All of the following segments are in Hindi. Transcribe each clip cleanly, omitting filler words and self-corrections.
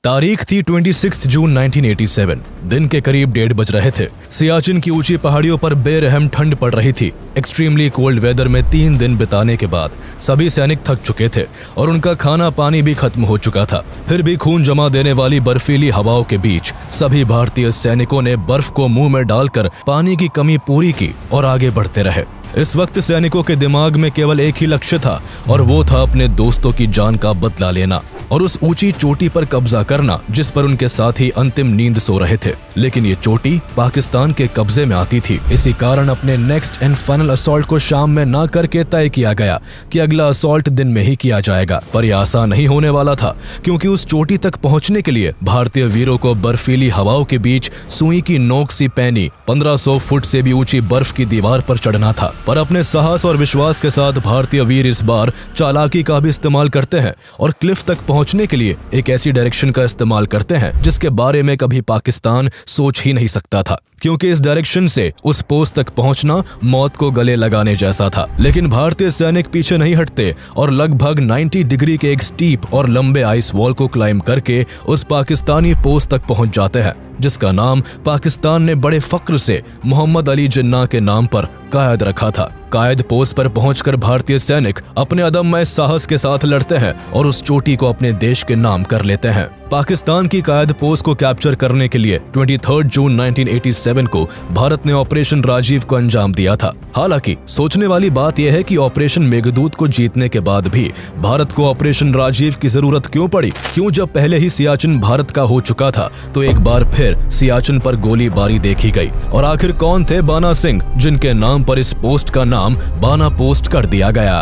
तारीख थी 26 जून 1987। दिन के करीब 1:30 बज रहे थे। सियाचिन की ऊंची पहाड़ियों पर बेरहम ठंड पड़ रही थी। एक्सट्रीमली कोल्ड वेदर में 3 दिन बिताने के बाद सभी सैनिक थक चुके थे और उनका खाना पानी भी खत्म हो चुका था। फिर भी खून जमा देने वाली बर्फीली हवाओं के बीच सभी भारतीय सैनिकों ने बर्फ को मुंह में डालकर पानी की कमी पूरी की और आगे बढ़ते रहे। इस वक्त सैनिकों के दिमाग में केवल एक ही लक्ष्य था और वो था अपने दोस्तों की जान का बदला लेना और उस ऊंची चोटी पर कब्जा करना जिस पर उनके साथी अंतिम नींद सो रहे थे। लेकिन ये चोटी पाकिस्तान के कब्जे में आती थी। इसी कारण अपने नेक्स्ट एंड फाइनल असॉल्ट को शाम में ना करके तय किया गया कि अगला असॉल्ट दिन में ही किया जाएगा। पर यह आसान नहीं होने वाला था, क्योंकि उस चोटी तक पहुंचने के लिए भारतीय वीरों को बर्फीली हवाओं के बीच सुई की नोक सी पैनी 1500 फुट से भी ऊंची बर्फ की दीवार पर चढ़ना था। पर अपने साहस और विश्वास के साथ भारतीय वीर इस बार चालाकी का भी इस्तेमाल करते हैं और क्लिफ तक पहुंचने के लिए एक ऐसी डायरेक्शन का इस्तेमाल करते हैं जिसके बारे में कभी पाकिस्तान सोच ही नहीं सकता था, क्योंकि इस डायरेक्शन से उस पोस्ट तक पहुंचना मौत को गले लगाने जैसा था। लेकिन भारतीय सैनिक पीछे नहीं हटते और लगभग 90 डिग्री के एक स्टीप और लंबे आइस वॉल को क्लाइंब करके उस पाकिस्तानी पोस्ट तक पहुंच जाते हैं, जिसका नाम पाकिस्तान ने बड़े फक्र से मोहम्मद अली जिन्ना के नाम पर कायद रखा था। कायद पोस्ट पर पहुंचकर भारतीय सैनिक अपने अदम्य साहस के साथ लड़ते हैं और उस चोटी को अपने देश के नाम कर लेते हैं। पाकिस्तान की कायद पोस्ट को कैप्चर करने के लिए 23 जून 1987 को भारत ने ऑपरेशन राजीव को अंजाम दिया था। हालांकि सोचने वाली बात यह है कि ऑपरेशन मेघदूत को जीतने के बाद भी भारत को ऑपरेशन राजीव की जरूरत क्यों पड़ी? क्यों जब पहले ही सियाचिन भारत का हो चुका था तो एक बार फिर सियाचिन पर गोलीबारी देखी गई? और आखिर कौन थे बाना सिंह, जिनके नाम पर इस पोस्ट का नाम बाना पोस्ट कर दिया गया?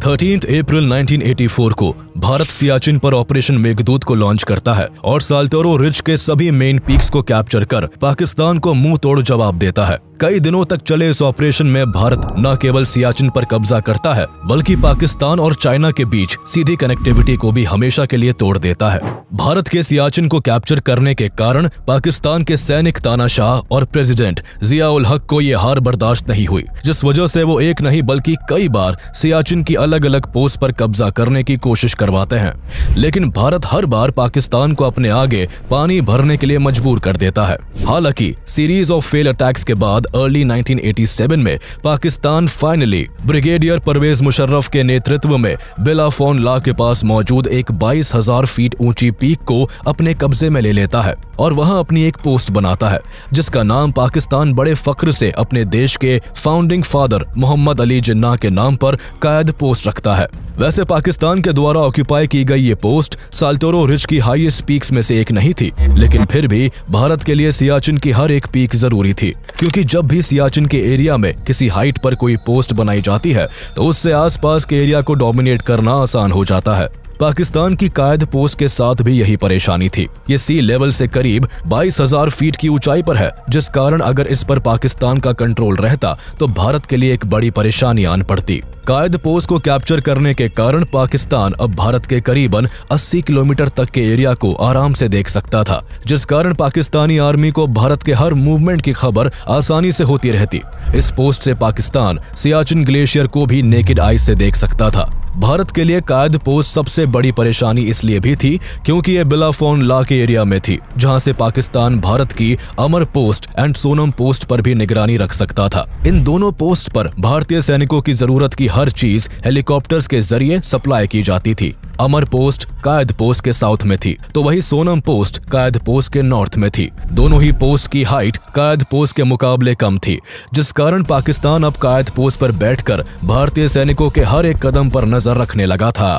13 अप्रैल 1984 को भारत सियाचिन पर ऑपरेशन मेघदूत को लॉन्च करता है और साल्टोरो रिज के सभी मेन पीक्स को कैप्चर कर पाकिस्तान को मुंह तोड़ जवाब देता है। कई दिनों तक चले इस ऑपरेशन में भारत न केवल सियाचिन पर कब्जा करता है बल्कि पाकिस्तान और चाइना के बीच सीधी कनेक्टिविटी को भी हमेशा के लिए तोड़ देता है। भारत के सियाचिन को कैप्चर करने के कारण पाकिस्तान के सैनिक तानाशाह और प्रेसिडेंट जिया उल हक को ये हार बर्दाश्त नहीं हुई, जिस वजह से वो एक नहीं बल्कि कई बार सियाचिन की अलग अलग पोस्ट पर कब्जा करने की कोशिश करवाते हैं। लेकिन भारत हर बार पाकिस्तान को अपने आगे पानी भरने के लिए मजबूर कर देता है। हालांकि सीरीज ऑफ फेल अटैक्स के बाद अर्ली 1987 में पाकिस्तान फाइनली ब्रिगेडियर परवेज मुशर्रफ के नेतृत्व में बेलाफोन ला के पास मौजूद एक 22,000 फीट ऊंची पीक को अपने कब्जे में ले लेता है और वहां अपनी एक पोस्ट बनाता है, जिसका नाम पाकिस्तान बड़े फख्र से अपने देश के फाउंडिंग फादर मोहम्मद अली जिन्ना के नाम पर कायद पोस्ट रखता है। वैसे पाकिस्तान के द्वारा ऑक्यूपाई की गई ये पोस्ट साल्टोरो रिज की हाईएस्ट पीक्स में से एक नहीं थी, लेकिन फिर भी भारत के लिए सियाचिन की हर एक पीक जरूरी थी, क्योंकि जब भी सियाचिन के एरिया में किसी हाइट पर कोई पोस्ट बनाई जाती है तो उससे आसपास के एरिया को डोमिनेट करना आसान हो जाता है। पाकिस्तान की कायद पोस्ट के साथ भी यही परेशानी थी। ये सी लेवल से करीब 22,000 फीट की ऊंचाई पर है, जिस कारण अगर इस पर पाकिस्तान का कंट्रोल रहता तो भारत के लिए एक बड़ी परेशानी आन पड़ती। कायद पोस्ट को कैप्चर करने के कारण पाकिस्तान अब भारत के करीबन 80 किलोमीटर तक के एरिया को आराम से देख सकता था, जिस कारण पाकिस्तानी आर्मी को भारत के हर मूवमेंट की खबर आसानी से होती रहती। इस पोस्ट से पाकिस्तान सियाचिन ग्लेशियर को भी नेकेड आई से देख सकता था। भारत के लिए कायद पोस्ट सबसे बड़ी परेशानी इसलिए भी थी क्योंकि ये बेलाफोन ला के एरिया में थी, जहां से पाकिस्तान भारत की अमर पोस्ट एंड सोनम पोस्ट पर भी निगरानी रख सकता था। इन दोनों पोस्ट पर भारतीय सैनिकों की जरूरत की हर चीज हेलीकॉप्टर्स के जरिए सप्लाई की जाती थी। अमर पोस्ट कायद पोस्ट के साउथ में थी तो वही सोनम पोस्ट कायद पोस्ट के नॉर्थ में थी। दोनों ही पोस्ट की हाइट कायद पोस्ट के मुकाबले कम थी, जिस कारण पाकिस्तान अब कायद पोस्ट पर बैठकर भारतीय सैनिकों के हर एक कदम पर नजर रखने लगा था।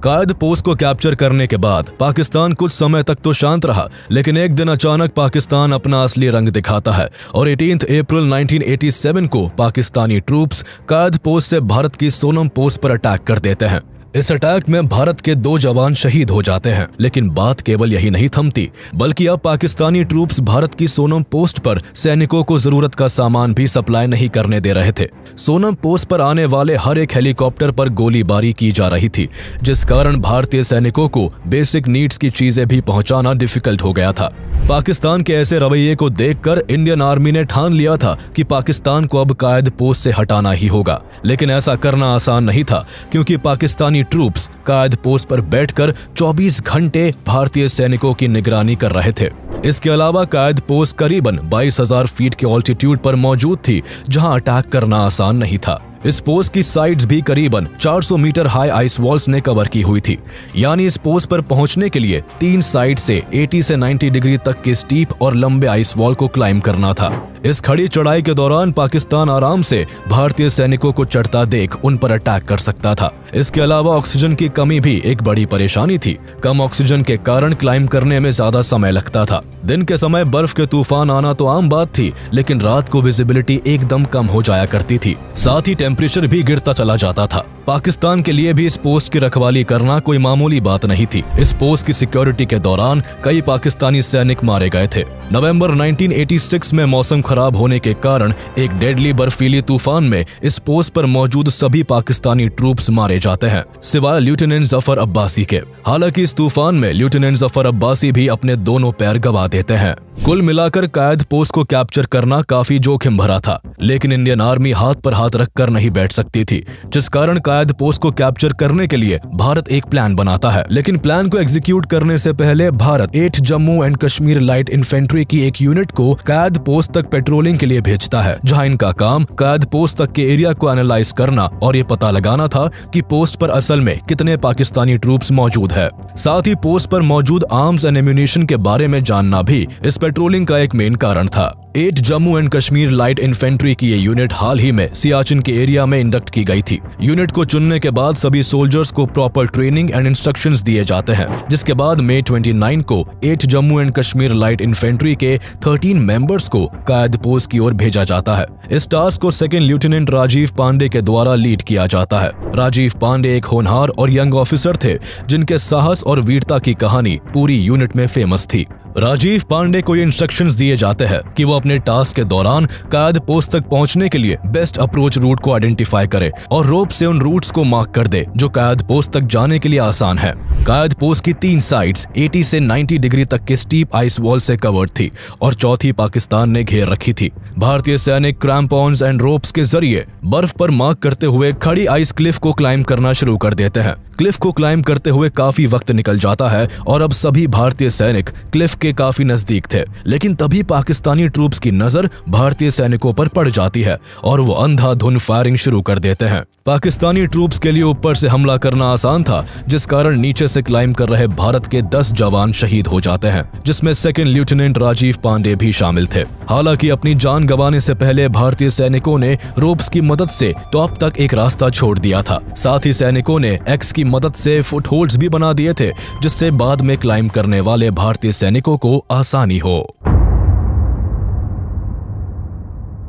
कायद पोस्ट को कैप्चर करने के बाद पाकिस्तान कुछ समय तक तो शांत रहा, लेकिन एक दिन अचानक पाकिस्तान अपना असली रंग दिखाता है और 18 अप्रैल 1987 को पाकिस्तानी ट्रूप्स कायद पोस्ट से भारत की सोनम पोस्ट पर अटैक कर देते हैं। इस अटैक में भारत के 2 जवान शहीद हो जाते हैं। लेकिन बात केवल यही नहीं थमती, बल्कि अब पाकिस्तानी ट्रूप्स भारत की सोनम पोस्ट पर सैनिकों को जरूरत का सामान भी सप्लाई नहीं करने दे रहे थे। सोनम पोस्ट पर आने वाले हर एक हेलीकॉप्टर पर गोलीबारी की जा रही थी, जिस कारण भारतीय सैनिकों को बेसिक नीड्स की चीजें भी पहुंचाना डिफिकल्ट हो गया था। पाकिस्तान के ऐसे रवैये को देखकर इंडियन आर्मी ने ठान लिया था कि पाकिस्तान को अब कायद पोस्ट से हटाना ही होगा। लेकिन ऐसा करना आसान नहीं था, क्योंकि पाकिस्तानी ट्रूप्स कायद पोस्ट पर बैठकर 24 घंटे भारतीय सैनिकों की निगरानी कर रहे थे। इसके अलावा कायद पोस्ट करीबन 22,000 फीट के ऑल्टीट्यूड पर मौजूद थी, जहां अटैक करना आसान नहीं था। इस पोस्ट की साइड्स भी करीबन 400 मीटर हाई आइस वॉल्स ने कवर की हुई थी। यानी इस पोस्ट पर पहुंचने के लिए 3 साइड से 80 से 90 डिग्री तक के स्टीप और लंबे आइस वॉल को क्लाइम करना था। इस खड़ी चढ़ाई के दौरान पाकिस्तान आराम से भारतीय सैनिकों को चढ़ता देख उन पर अटैक कर सकता था। इसके अलावा ऑक्सीजन की कमी भी एक बड़ी परेशानी थी। कम ऑक्सीजन के कारण क्लाइम करने में ज्यादा समय लगता था। दिन के समय बर्फ के तूफान आना तो आम बात थी, लेकिन रात को विजिबिलिटी एकदम कम हो जाया करती थी। साथ ही टेम्परेचर भी गिरता चला जाता था। पाकिस्तान के लिए भी इस पोस्ट की रखवाली करना कोई मामूली बात नहीं थी। इस पोस्ट की सिक्योरिटी के दौरान कई पाकिस्तानी सैनिक मारे गए थे। नवंबर 1986 में मौसम खराब होने के कारण एक डेडली बर्फीली तूफान में इस पोस्ट पर मौजूद सभी पाकिस्तानी ट्रूप्स मारे जाते हैं, सिवाय लेफ्टिनेंट जफर अब्बासी के। हालांकि इस तूफान में लेफ्टिनेंट जफर अब्बासी भी अपने दोनों पैर गंवा देते हैं। कुल मिलाकर कायद पोस्ट को कैप्चर करना काफी जोखिम भरा था, लेकिन इंडियन आर्मी हाथ पर हाथ रखकर नहीं बैठ सकती थी, जिस कारण कायद पोस्ट को कैप्चर करने के लिए भारत एक प्लान बनाता है। लेकिन प्लान को एग्जीक्यूट करने से पहले Bharat 8 Jammu and Kashmir light infantry की एक यूनिट को कायद पोस्ट तक पेट्रोलिंग के लिए भेजता है, जहां इनका काम कायद पोस्ट तक के एरिया को एनालाइज करना और ये पता लगाना था कि पोस्ट पर असल में कितने पाकिस्तानी ट्रूप्स मौजूद है। साथ ही पोस्ट पर मौजूद आर्म्स एंड एम्यूनिशन के बारे में जानना भी इस पेट्रोलिंग का एक मेन कारण था। 8 Jammu and Kashmir light infantry की ये यूनिट हाल ही में सियाचिन के एरिया में इंडक्ट की गई थी। यूनिट को चुनने के बाद सभी सोल्जर्स को प्रॉपर ट्रेनिंग एंड इंस्ट्रक्शंस दिए जाते हैं, जिसके बाद मई 29 को 8 Jammu and Kashmir light infantry के 13 मेंबर्स को कायद पोस्ट की ओर भेजा जाता है। इस टास्क को सेकंड लेफ्टिनेंट राजीव पांडे के द्वारा लीड किया जाता है। राजीव पांडे एक होनहार और यंग ऑफिसर थे, जिनके साहस और वीरता की कहानी पूरी यूनिट में फेमस थी। राजीव पांडे को ये इंस्ट्रक्शंस दिए जाते हैं कि वो अपने टास्क के दौरान कायद पोस्ट तक पहुंचने के लिए बेस्ट अप्रोच रूट को आइडेंटिफाई करे और रोप से उन रूट्स को मार्क कर दे जो कायद पोस्ट तक जाने के लिए आसान है। कायद पोस्ट की 3 साइड्स 80 से 90 डिग्री तक के स्टीप आइस वॉल से कवर्ड थी और चौथी पाकिस्तान ने घेर रखी थी। भारतीय सैनिक क्रैम्पॉन्स एंड रोप्स के जरिए बर्फ पर मार्क करते हुए खड़ी आइस क्लिफ को क्लाइम करना शुरू कर देते हैं। क्लिफ को क्लाइम करते हुए काफी वक्त निकल जाता है और अब सभी भारतीय सैनिक क्लिफ के काफी नजदीक थे, लेकिन तभी पाकिस्तानी ट्रूप्स की नजर भारतीय सैनिकों पर पड़ जाती है और वो अंधाधुंध फायरिंग शुरू कर देते हैं। पाकिस्तानी ट्रूप्स के लिए ऊपर से हमला करना आसान था, जिस कारण नीचे से क्लाइम कर रहे भारत के 10 जवान शहीद हो जाते हैं, जिसमें सेकंड लेफ्टिनेंट राजीव पांडे भी शामिल थे। हालांकि अपनी जान गंवाने से पहले भारतीय सैनिकों ने रोप्स की मदद से टॉप तक एक रास्ता छोड़ दिया था। साथ ही सैनिकों ने एक्स की मदद से फुटहोल्ड्स भी बना दिए थे, जिससे बाद में क्लाइम करने वाले भारतीय सैनिकों को आसानी हो।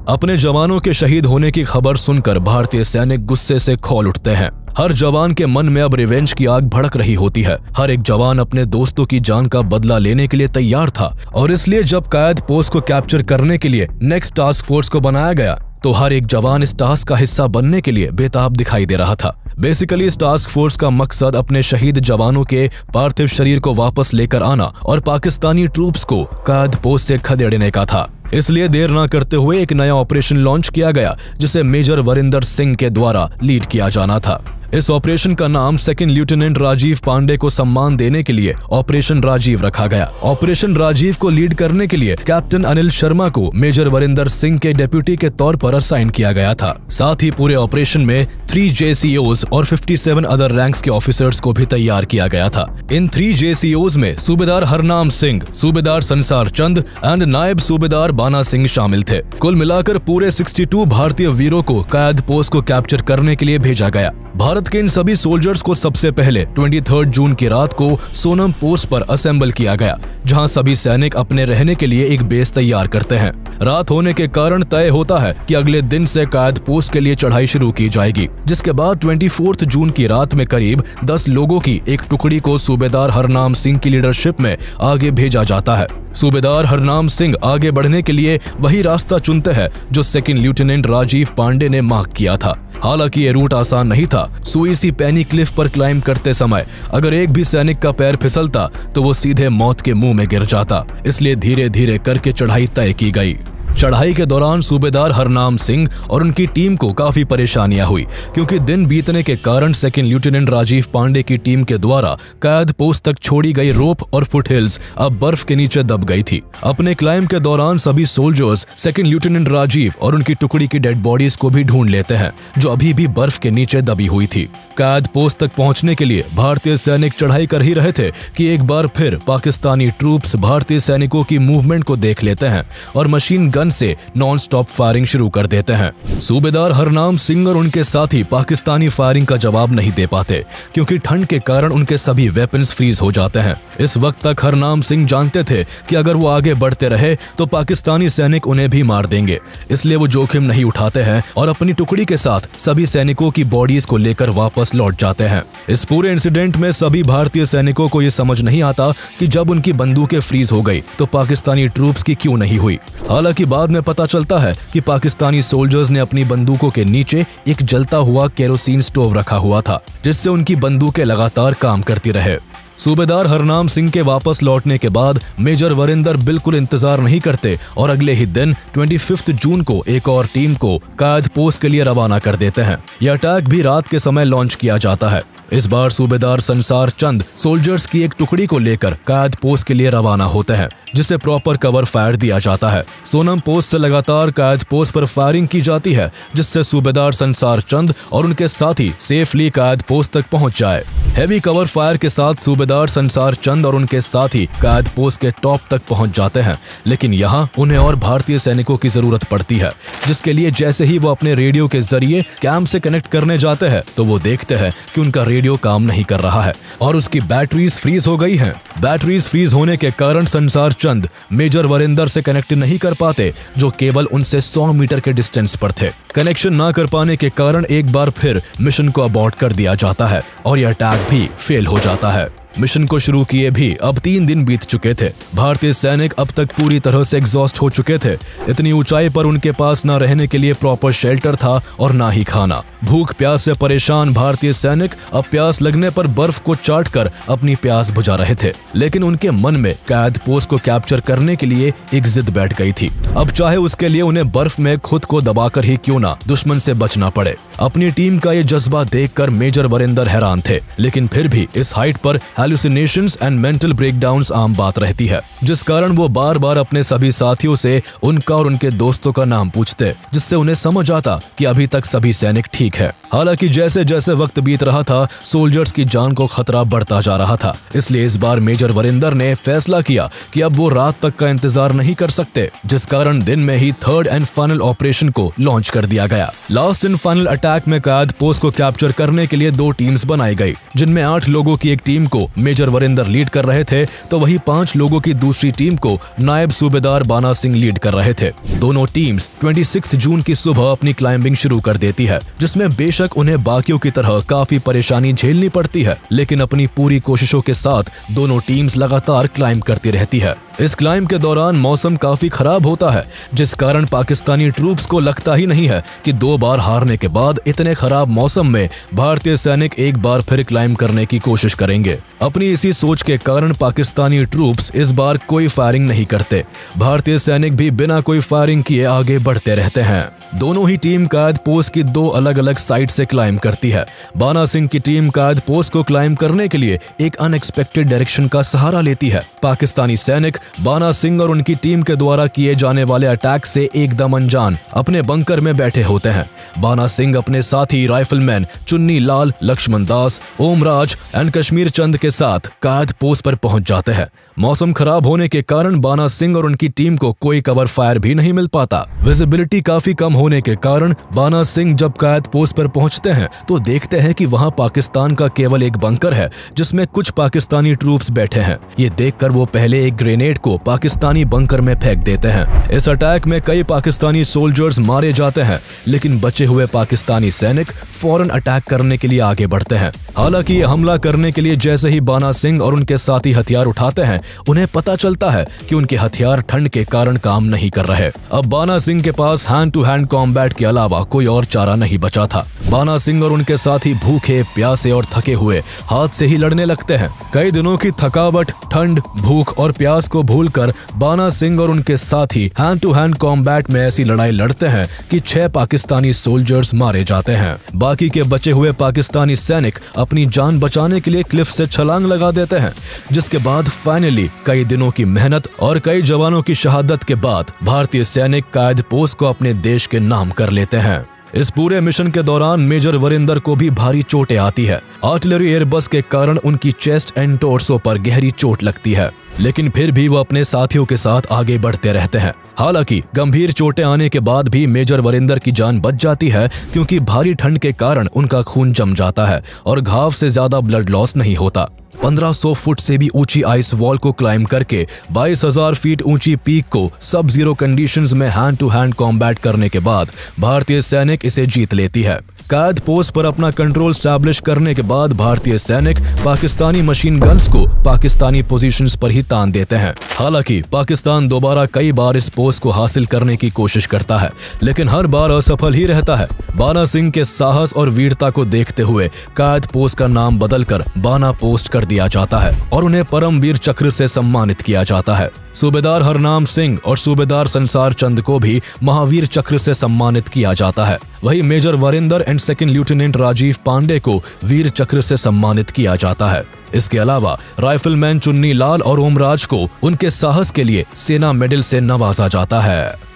अपने जवानों के शहीद होने की खबर सुनकर भारतीय सैनिक गुस्से से खौल उठते हैं। हर जवान के मन में अब रिवेंज की आग भड़क रही होती है। हर एक जवान अपने दोस्तों की जान का बदला लेने के लिए तैयार था और इसलिए जब कायद पोस्ट को कैप्चर करने के लिए नेक्स्ट टास्क फोर्स को बनाया गया, तो हर एक जवान इस टास्क का हिस्सा बनने के लिए बेताब दिखाई दे रहा था। बेसिकली इस टास्क फोर्स का मकसद अपने शहीद जवानों के पार्थिव शरीर को वापस लेकर आना और पाकिस्तानी ट्रूप्स को कायद पोस्ट से खदेड़ने का था। इसलिए देर न करते हुए एक नया ऑपरेशन लॉन्च किया गया, जिसे मेजर वरिंदर सिंह के द्वारा लीड किया जाना था। इस ऑपरेशन का नाम सेकंड लेफ्टिनेंट राजीव पांडे को सम्मान देने के लिए ऑपरेशन राजीव रखा गया। ऑपरेशन राजीव को लीड करने के लिए कैप्टन अनिल शर्मा को मेजर वरिंदर सिंह के डेप्यूटी के तौर पर असाइन किया गया था। साथ ही पूरे ऑपरेशन में 3 JCOs और 57 अदर रैंक्स के ऑफिसर्स को भी तैयार किया गया था। इन 3 JCOs में सूबेदार हरनाम सिंह, सूबेदार संसार चंद एंड नायब सूबेदार बाना सिंह शामिल थे। कुल मिलाकर पूरे 62 भारतीय वीरों को कायद पोस्ट को कैप्चर करने के लिए भेजा गया। भारत के इन सभी सोल्जर्स को सबसे पहले 23 जून की रात को सोनम पोस्ट पर असेंबल किया गया, जहां सभी सैनिक अपने रहने के लिए एक बेस तैयार करते हैं। रात होने के कारण तय होता है कि अगले दिन से कायद पोस्ट के लिए चढ़ाई शुरू की जाएगी, जिसके बाद 24 जून की रात में करीब 10 लोगों की एक टुकड़ी को सूबेदार हरनाम सिंह की लीडरशिप में आगे भेजा जाता है। सूबेदार हरनाम सिंह आगे बढ़ने के लिए वही रास्ता चुनते हैं जो सेकंड लेफ्टिनेंट राजीव पांडे ने मार्क किया था। हालांकि ये रूट आसान नहीं था। सुईसी पैनी क्लिफ पर क्लाइंब करते समय अगर एक भी सैनिक का पैर फिसलता तो वो सीधे मौत के मुंह में गिर जाता, इसलिए धीरे धीरे करके चढ़ाई तय की गई। चढ़ाई के दौरान सूबेदार हरनाम सिंह और उनकी टीम को काफी परेशानियां हुई, क्योंकि दिन बीतने के कारण सेकंड लेफ्टिनेंट राजीव पांडे की टीम के द्वारा कैद पोस्ट तक छोड़ी गई रोप और फुटहिल्स अब बर्फ के नीचे दब गई थी। अपने क्लाइंब के दौरान सभी सोल्जर्स सेकंड लेफ्टिनेंट राजीव और उनकी टुकड़ी की डेड बॉडीज को भी ढूंढ लेते हैं, जो अभी भी बर्फ के नीचे दबी हुई थी। कैद पोस्ट तक पहुंचने के लिए भारतीय सैनिक चढ़ाई कर ही रहे थे कि एक बार फिर पाकिस्तानी ट्रूप्स भारतीय सैनिकों की मूवमेंट को देख लेते हैं और मशीन गन से नॉन स्टॉप फायरिंग शुरू कर देते हैं। सूबेदार हरनाम सिंह और उनके साथी पाकिस्तानी फायरिंग का जवाब नहीं दे पाते, क्योंकि ठंड के कारण उनके सभी वेपन्स फ्रीज हो जाते हैं। इस वक्त तक हरनाम सिंह जानते थे कि अगर वो आगे बढ़ते रहे तो पाकिस्तानी सैनिक उन्हें भी मार देंगे, इसलिए वो जोखिम नहीं उठाते हैं और अपनी टुकड़ी के साथ सभी सैनिकों की बॉडीज को लेकर वापस लौट जाते हैं। इस पूरे इंसिडेंट में सभी भारतीय सैनिकों को ये समझ नहीं आता कि जब उनकी बंदूकें फ्रीज हो गई तो पाकिस्तानी ट्रूप्स की क्यों नहीं हुई। हालांकि बाद में पता चलता है कि पाकिस्तानी सोल्जर्स ने अपनी बंदूकों के नीचे एक जलता हुआ केरोसिन स्टोव रखा हुआ था, जिससे उनकी बंदूकें लगातार काम करती रहे। सूबेदार हरनाम सिंह के वापस लौटने के बाद मेजर वरिंदर बिल्कुल इंतजार नहीं करते और अगले ही दिन 25 जून को एक और टीम को कैद पोस्ट के लिए रवाना कर देते हैं। यह अटैक भी रात के समय लॉन्च किया जाता है। इस बार सूबेदार संसार चंद सोल्जर्स की एक टुकड़ी को लेकर कैद पोस्ट के लिए रवाना होते हैं, जिसे प्रॉपर कवर फायर दिया जाता है। सोनम पोस्ट से लगातार कैद पोस्ट पर फायरिंग की जाती है, जिससे सूबेदार संसार चंद और उनके साथी सेफली कैद पोस्ट तक पहुंच जाए। हैवी कवर फायर के साथ सूबेदार संसार चंद और उनके साथी कैद पोस्ट के टॉप तक पहुंच जाते हैं, लेकिन यहाँ उन्हें और भारतीय सैनिकों की जरूरत पड़ती है, जिसके लिए जैसे ही वो अपने रेडियो के जरिए कैंप से कनेक्ट करने जाते हैं तो वो देखते हैं कि उनका रेडियो काम नहीं कर रहा है और उसकी बैटरीज फ्रीज हो गई हैं। बैटरीज फ्रीज होने के कारण संसार चंद मेजर वरिंदर से कनेक्ट नहीं कर पाते, जो केवल उनसे 100 मीटर के डिस्टेंस पर थे। कनेक्शन ना कर पाने के कारण एक बार फिर मिशन को अबॉर्ट कर दिया जाता है और यह अटैक भी फेल हो जाता है। मिशन को शुरू किए भी अब 3 दिन बीत चुके थे। भारतीय सैनिक अब तक पूरी तरह से एग्जॉस्ट हो चुके थे। इतनी ऊंचाई पर उनके पास ना रहने के लिए प्रॉपर शेल्टर था और ना ही खाना। भूख प्यास से परेशान भारतीय सैनिक अब प्यास लगने पर बर्फ को चाट कर अपनी प्यास बुझा रहे थे, लेकिन उनके मन में कैद पोस्ट को कैप्चर करने के लिए एक जिद बैठ गई थी। अब चाहे उसके लिए उन्हें बर्फ में खुद को दबाकर ही क्यों ना दुश्मन से बचना पड़े। अपनी टीम का ये जज्बा देखकर मेजर वरिंदर हैरान थे, लेकिन फिर भी इस हाइट पर हैलुसिनेशंस एंड मेंटल ब्रेकडाउन्स आम बात रहती है, जिस कारण वो बार बार अपने सभी साथियों से उनका और उनके दोस्तों का नाम पूछते, जिससे उन्हें समझ आता कि अभी तक सभी सैनिक ठीक है। हालांकि जैसे जैसे वक्त बीत रहा था, सोल्जर्स की जान को खतरा बढ़ता जा रहा था, इसलिए इस बार मेजर वरिंदर ने फैसला किया कि अब वो रात तक का इंतजार नहीं कर सकते, जिस कारण दिन में ही थर्ड एंड फाइनल ऑपरेशन को लॉन्च कर दिया गया। लास्ट एंड फाइनल अटैक में कैद पोस्ट को कैप्चर करने के लिए 2 टीम्स बनाई गई, जिनमें 8 लोगों की एक टीम को मेजर वरिंदर लीड कर रहे थे, तो वही 5 लोगों की दूसरी टीम को नायब सूबेदार बाना सिंह लीड कर रहे थे। दोनों टीम्स 26 जून की सुबह अपनी क्लाइंबिंग शुरू कर देती है, जिसमें बेशक उन्हें बाकियों की तरह काफी परेशानी झेलनी पड़ती है, लेकिन अपनी पूरी कोशिशों के साथ दोनों टीम्स लगातार क्लाइंब करती रहती है। इस क्लाइंब के दौरान मौसम काफी खराब होता है, जिस कारण पाकिस्तानी ट्रूप्स को लगता ही नहीं है कि 2 बार हारने के बाद इतने खराब मौसम में भारतीय सैनिक एक बार फिर क्लाइंब करने की कोशिश करेंगे। अपनी इसी सोच के कारण पाकिस्तानी ट्रूप्स इस बार कोई फायरिंग नहीं करते। भारतीय सैनिक भी बिना कोई फायरिंग किए आगे बढ़ते रहते हैं। दोनों ही टीम कैद पोस्ट की 2 अलग अलग साइड से क्लाइंब करती है। बाना सिंह की टीम कैद पोस्ट को क्लाइंब करने के लिए एक अनएक्सपेक्टेड डायरेक्शन का सहारा लेती है। पाकिस्तानी सैनिक बाना सिंह और उनकी टीम के द्वारा किए जाने वाले अटैक से एकदम अनजान अपने बंकर में बैठे होते हैं। बाना सिंह अपने साथी rifleman Chunni Lal, Laxman Das, Om Raj and Kashmir चंद के साथ कैद पोस्ट पर पहुंच जाते हैं। मौसम खराब होने के कारण बाना सिंह और उनकी टीम को कोई कवर फायर भी नहीं मिल पाता। विजिबिलिटी काफी कम होने के कारण बाना सिंह जब कैद पोस्ट पर पहुंचते हैं तो देखते हैं कि वहां पाकिस्तान का केवल एक बंकर है, जिसमें कुछ पाकिस्तानी ट्रूप्स बैठे हैं। ये देखकर वो पहले एक ग्रेनेड को पाकिस्तानी बंकर में फेंक देते हैं। इस अटैक में कई पाकिस्तानी सोल्जर्स मारे जाते हैं, लेकिन बचे हुए पाकिस्तानी सैनिक फौरन अटैक करने के लिए आगे बढ़ते हैं। हालांकि ये हमला करने के लिए जैसे ही बाना सिंह और उनके साथी हथियार उठाते हैं, उन्हें पता चलता है कि उनके हथियार ठंड के कारण काम नहीं कर रहे। अब बाना सिंह के पास हैंड टू हैंड कॉम्बैट के अलावा कोई और चारा नहीं बचा था। बाना सिंह और उनके साथी भूखे, प्यासे और थके हुए हाथ से ही लड़ने लगते हैं। कई दिनों की थकावट, ठंड, भूख और प्यास को भूलकर बाना सिंह और उनके साथी हैंड टू हैंड कॉम्बैट में ऐसी लड़ाई लड़ते हैं कि 6 पाकिस्तानी सोल्जर्स मारे जाते हैं। बाकी के बचे हुए पाकिस्तानी सैनिक अपनी जान बचाने के लिए क्लिफ से छलांग लगा देते हैं, जिसके बाद फाइनली कई दिनों की मेहनत और कई जवानों की शहादत के बाद भारतीय सैनिक कायद पोस्ट को अपने देश के नाम कर लेते हैं। इस पूरे मिशन के दौरान मेजर वरिंदर को भी भारी चोटें आती है। आर्टिलरी एयरबस के कारण उनकी चेस्ट एंड टोर्सो पर गहरी चोट लगती है, लेकिन फिर भी वो अपने साथियों के साथ आगे बढ़ते रहते हैं। हालांकि गंभीर चोटें आने के बाद भी मेजर वरिंदर की जान बच जाती है, क्योंकि भारी ठंड के कारण उनका खून जम जाता है और घाव से ज्यादा ब्लड लॉस नहीं होता। 1500 फुट से भी ऊंची आइस वॉल को क्लाइम करके 22,000 फीट ऊंची पीक को सब जीरो कंडीशंस में हैंड टू हैंड कॉम्बैट करने के बाद भारतीय सैनिक इसे जीत लेती है। कायद पोस्ट पर अपना कंट्रोल स्टैब्लिश करने के बाद भारतीय सैनिक पाकिस्तानी मशीन गन्स को पाकिस्तानी पोजीशंस पर ही तान देते हैं। हालांकि पाकिस्तान दोबारा कई बार इस पोस्ट को हासिल करने की कोशिश करता है, लेकिन हर बार असफल ही रहता है। बाना सिंह के साहस और वीरता को देखते हुए कायद पोस्ट का नाम बदलकर बाना पोस्ट कर दिया जाता है और उन्हें परमवीर चक्र से सम्मानित किया जाता है। सूबेदार हरनाम सिंह और सूबेदार संसार चंद को भी महावीर चक्र से सम्मानित किया जाता है। वही major Varinder and second lieutenant Rajiv Pande को वीर चक्र से सम्मानित किया जाता है। इसके अलावा राइफलमैन चुन्नी लाल और ओमराज को उनके साहस के लिए सेना मेडल से नवाजा जाता है।